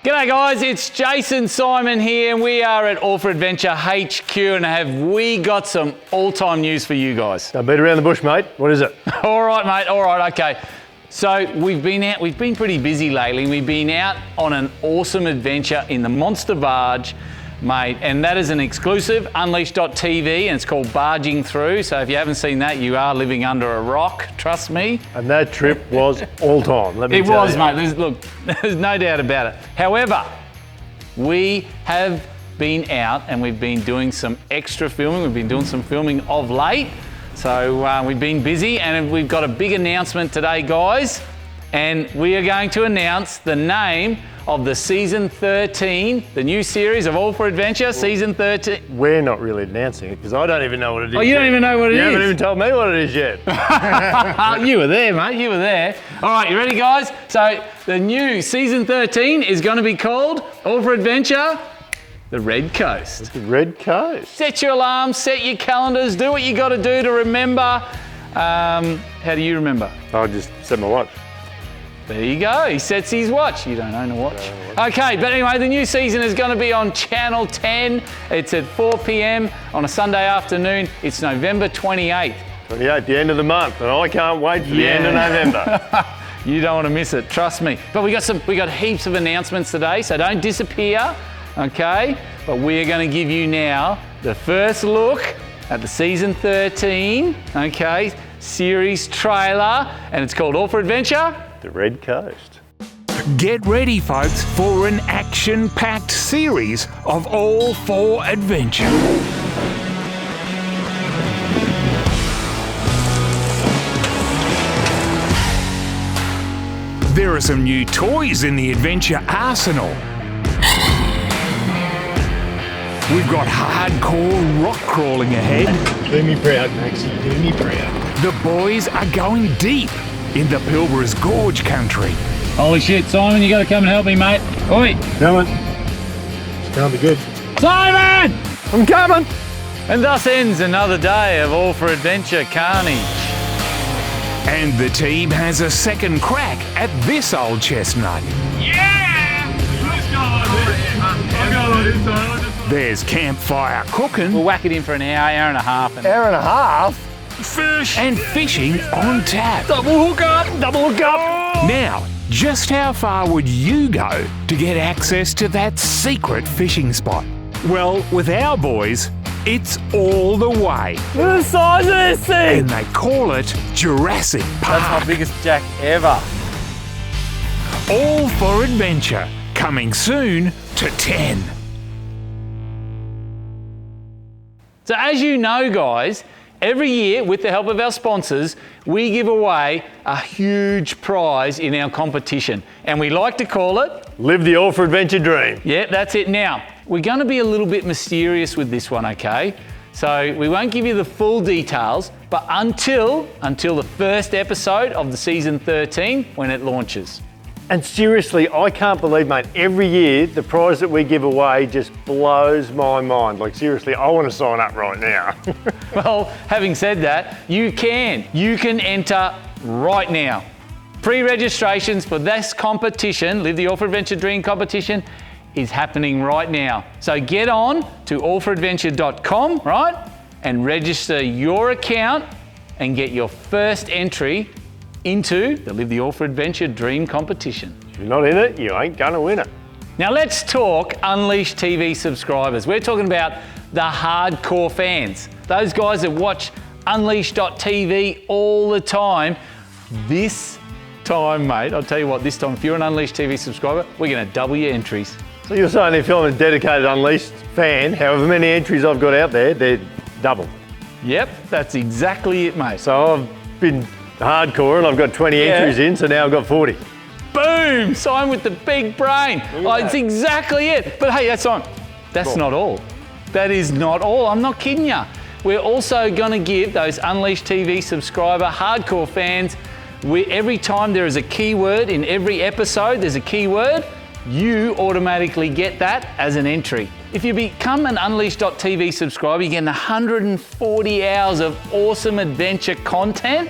G'day guys, it's Jason Simon here and we are at All for Adventure HQ and have we got some all-time news for you guys. Don't beat around the bush, mate. What is it? All right, mate, all right, okay. So we've been pretty busy lately. We've been out on an awesome adventure in the Monster Barge, mate, and that is an exclusive, Unleashed.tv, and it's called Barging Through. So if you haven't seen that, you are living under a rock, trust me. And that trip was all time, let me tell you. It was, mate. There's no doubt about it. However, we have been out and we've been doing some extra filming. We've been doing some filming of late. So we've been busy and we've got a big announcement today, guys. And we are going to announce the name of the season 13, the new series of All for Adventure, season 13. We're not really announcing it because I don't even know what it is. Oh, you don't even know what it is? You haven't even told me what it is yet. You were there, mate, you were there. All right, you ready, guys? So the new season 13 is going to be called All for Adventure, the Red Coast. The Red Coast. Set your alarms, set your calendars, do what you got to do to remember. How do you remember? I'll just set my watch. There you go, he sets his watch. You don't own a watch. Okay, but anyway, the new season is going to be on Channel 10. It's at 4 p.m. on a Sunday afternoon. It's November 28th. 28th, the end of the month, and I can't wait for the end of November. You don't want to miss it, trust me. But we got heaps of announcements today, so don't disappear, okay? But we're going to give you now the first look at the season 13, okay, series trailer, and it's called All for Adventure, The Red Coast. Get ready, folks, for an action-packed series of All for Adventure. There are some new toys in the adventure arsenal. We've got hardcore rock crawling ahead. Do me proud, Maxie, do me proud. The boys are going deep in the Pilbara's Gorge country. Holy shit, Simon, you got to come and help me, mate. Oi! Coming. It's going to be good. Simon! I'm coming. And thus ends another day of All for Adventure carnage. And the team has a second crack at this old chestnut. Yeah! Let's go on this. There's campfire cooking. We'll whack it in for an hour and a half. Hour and a half? Fish! And fishing on tap. Double hook up! Double hook up! Now, just how far would you go to get access to that secret fishing spot? Well, with our boys, it's all the way. Look at the size of this thing! And they call it Jurassic Park. That's my biggest jack ever. All for Adventure, coming soon to 10. So as you know, guys, every year, with the help of our sponsors, we give away a huge prize in our competition. And we like to call it... Live the All for Adventure dream. Yeah, that's it. Now, we're going to be a little bit mysterious with this one, okay? So we won't give you the full details, but until the first episode of the season 13, when it launches. And seriously, I can't believe, mate, every year the prize that we give away just blows my mind. Like, seriously, I want to sign up right now. Well, having said that, you can enter right now. Pre-registrations for this competition, Live the All for Adventure Dream competition, is happening right now. So get on to allforadventure.com, right? And register your account and get your first entry into the Live the All for Adventure Dream competition. If you're not in it, you ain't gonna win it. Now let's talk Unleashed TV subscribers. We're talking about the hardcore fans. Those guys that watch Unleashed.tv all the time. This time, mate, I'll tell you what, this time, if you're an Unleashed TV subscriber, we're gonna double your entries. So you're saying if I'm a dedicated Unleashed fan, however many entries I've got out there, they're double. Yep, that's exactly it, mate. So I've been hardcore and I've got 20 entries in, so now I've got 40. Boom! Simon with the big brain. Oh, it's exactly it. But hey, that's not all. That is not all. I'm not kidding you. We're also going to give those Unleashed TV subscriber hardcore fans, every time there is a keyword in every episode, there's a keyword, you automatically get that as an entry. If you become an Unleashed.tv subscriber, you get 140 hours of awesome adventure content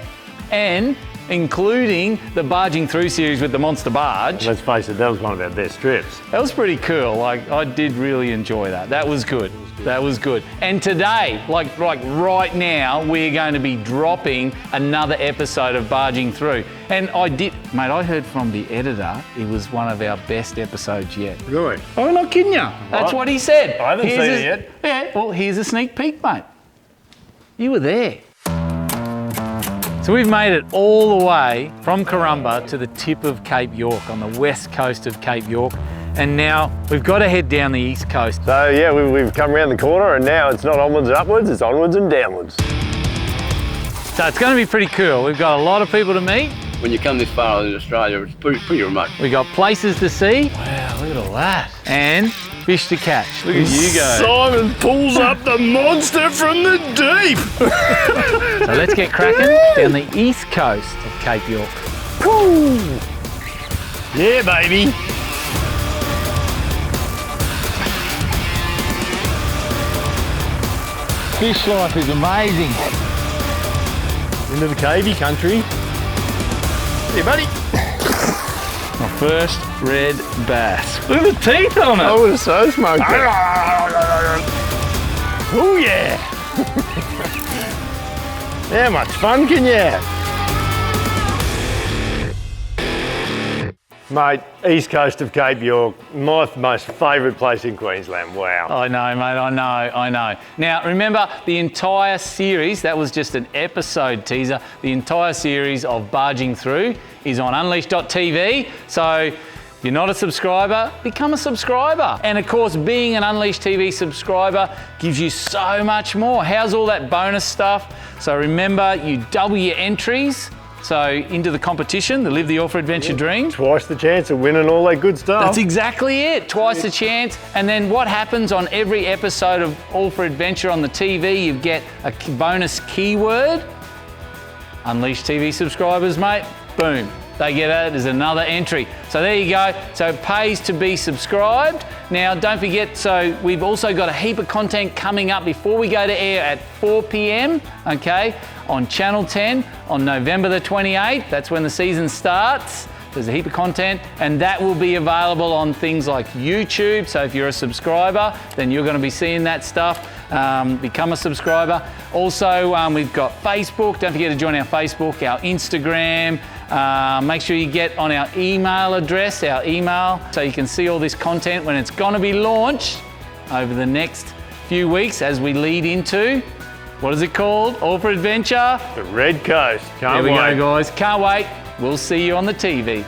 and including the Barging Through series with the Monster Barge. Let's face it, that was one of our best trips. That was pretty cool. Like, I did really enjoy that. That was good. That was good. And today, like right now, we're going to be dropping another episode of Barging Through. And mate, I heard from the editor, it was one of our best episodes yet. Really? I'm not kidding you. That's what he said. I haven't seen it yet. Yeah, well, here's a sneak peek, mate. You were there. So we've made it all the way from Karumba to the tip of Cape York, on the west coast of Cape York. And now we've got to head down the east coast. So yeah, we've come around the corner and now it's not onwards and upwards, it's onwards and downwards. So it's going to be pretty cool. We've got a lot of people to meet. When you come this far in Australia, it's pretty remote. We've got places to see. Wow, look at all that. And fish to catch. Look at you go. Simon pulls up the monster from the deep. So let's get cracking down the east coast of Cape York. Woo. Yeah, baby. Fish life is amazing. Into the cavey country. Yeah, buddy. My first red bass. Look at the teeth on it. I would have so smoked it. Oh yeah. How much fun can you have? Mate, east coast of Cape York, my most favourite place in Queensland, wow. I know, mate, I know. Now, remember, the entire series, that was just an episode teaser, the entire series of Barging Through is on unleashed.tv. So if you're not a subscriber, become a subscriber. And of course, being an Unleashed TV subscriber gives you so much more. How's all that bonus stuff? So remember, you double your entries. So into the competition, the Live the All for Adventure dream. Twice the chance of winning all that good stuff. That's exactly it, twice the chance. And then what happens on every episode of All for Adventure on the TV, you get a bonus keyword. Unleashed TV subscribers, mate, boom. They get it as another entry. So there you go. So it pays to be subscribed. Now, don't forget, so we've also got a heap of content coming up before we go to air at 4 p.m, okay, on Channel 10 on November the 28th. That's when the season starts. There's a heap of content, and that will be available on things like YouTube. So if you're a subscriber, then you're going to be seeing that stuff. Become a subscriber. Also, we've got Facebook. Don't forget to join our Facebook, our Instagram. Make sure you get on our email address, our email, so you can see all this content when it's going to be launched over the next few weeks as we lead into, what is it called? All for Adventure? The Red Coast. Can't wait. There we go, guys. Can't wait. We'll see you on the TV.